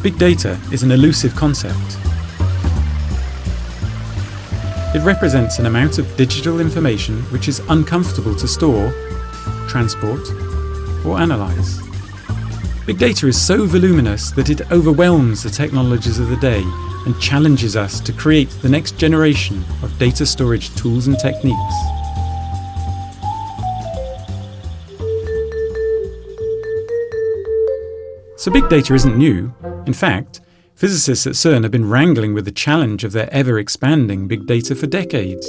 Big data is an elusive concept. It represents an amount of digital information which is uncomfortable to store, transport, or analyze. Big data is so voluminous that it overwhelms the technologies of the day and challenges us to create the next generation of data storage tools and techniques. So big data isn't new. In fact, physicists at CERN have been wrangling with the challenge of their ever-expanding big data for decades.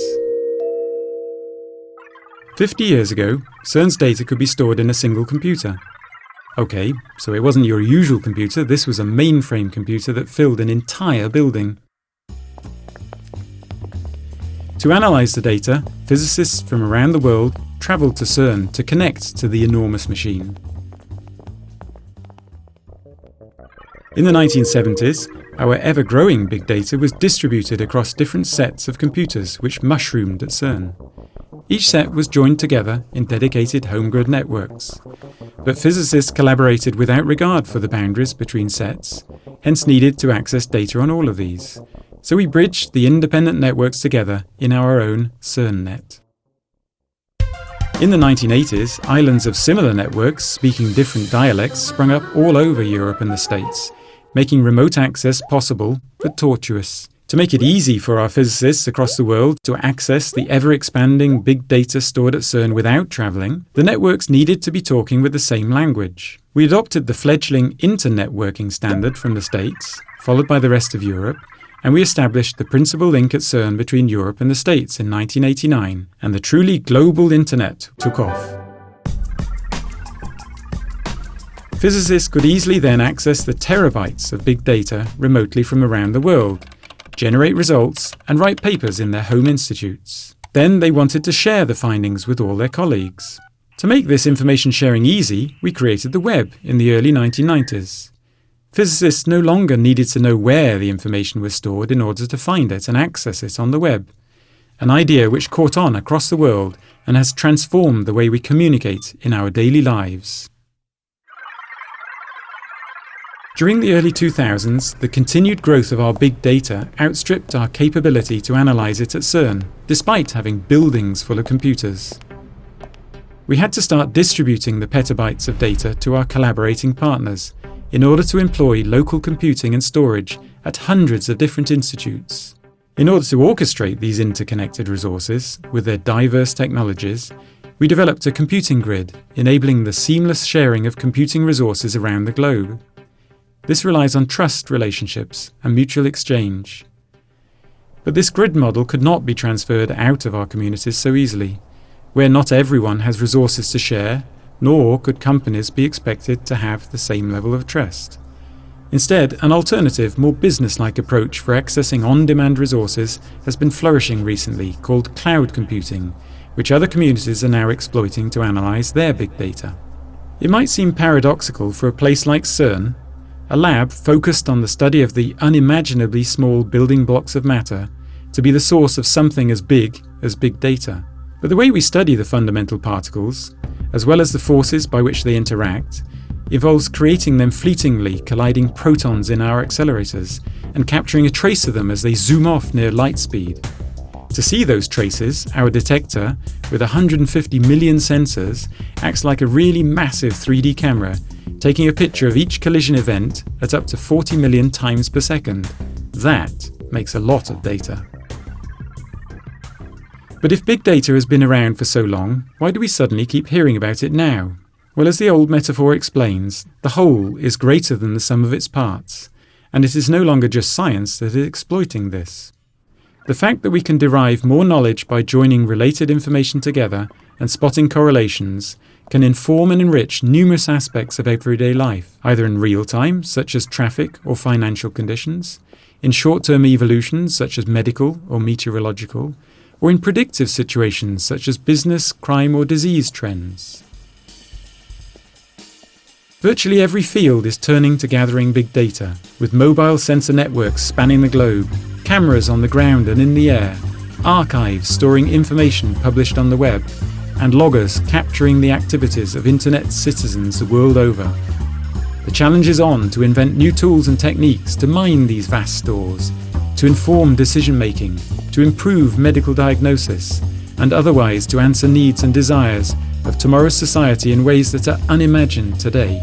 50 years ago, CERN's data could be stored in a single computer. OK, so it wasn't your usual computer, this was a mainframe computer that filled an entire building. To analyse the data, physicists from around the world travelled to CERN to connect to the enormous machine. In the 1970s, our ever-growing big data was distributed across different sets of computers which mushroomed at CERN. Each set was joined together in dedicated home-grid networks. But physicists collaborated without regard for the boundaries between sets, hence needed to access data on all of these. So we bridged the independent networks together in our own CERNnet. In the 1980s, islands of similar networks speaking different dialects sprung up all over Europe and the States, making remote access possible but tortuous. To make it easy for our physicists across the world to access the ever-expanding big data stored at CERN without travelling, the networks needed to be talking with the same language. We adopted the fledgling internetworking standard from the States, followed by the rest of Europe, and we established the principal link at CERN between Europe and the States in 1989, and the truly global internet took off. Physicists could easily then access the terabytes of big data remotely from around the world, generate results, and write papers in their home institutes. Then they wanted to share the findings with all their colleagues. To make this information sharing easy, we created the web in the early 1990s. Physicists no longer needed to know where the information was stored in order to find it and access it on the web, an idea which caught on across the world and has transformed the way we communicate in our daily lives. During the early 2000s, the continued growth of our big data outstripped our capability to analyse it at CERN, despite having buildings full of computers. We had to start distributing the petabytes of data to our collaborating partners in order to employ local computing and storage at hundreds of different institutes. In order to orchestrate these interconnected resources with their diverse technologies, we developed a computing grid, enabling the seamless sharing of computing resources around the globe. This relies on trust relationships and mutual exchange. But this grid model could not be transferred out of our communities so easily, where not everyone has resources to share, nor could companies be expected to have the same level of trust. Instead, an alternative, more business-like approach for accessing on-demand resources has been flourishing recently, called cloud computing, which other communities are now exploiting to analyse their big data. It might seem paradoxical for a place like CERN, a lab focused on the study of the unimaginably small building blocks of matter, to be the source of something as big as big data. But the way we study the fundamental particles, as well as the forces by which they interact, involves creating them fleetingly colliding protons in our accelerators and capturing a trace of them as they zoom off near light speed. To see those traces, our detector, with 150 million sensors, acts like a really massive 3D camera, taking a picture of each collision event at up to 40 million times per second. That makes a lot of data. But if big data has been around for so long, why do we suddenly keep hearing about it now? Well, as the old metaphor explains, the whole is greater than the sum of its parts, and it is no longer just science that is exploiting this. The fact that we can derive more knowledge by joining related information together and spotting correlations can inform and enrich numerous aspects of everyday life, either in real time, such as traffic or financial conditions, in short-term evolutions, such as medical or meteorological, or in predictive situations, such as business, crime, or disease trends. Virtually every field is turning to gathering big data, with mobile sensor networks spanning the globe, cameras on the ground and in the air, archives storing information published on the web, and loggers capturing the activities of Internet citizens the world over. The challenge is on to invent new tools and techniques to mine these vast stores, to inform decision-making, to improve medical diagnosis, and otherwise to answer needs and desires of tomorrow's society in ways that are unimagined today.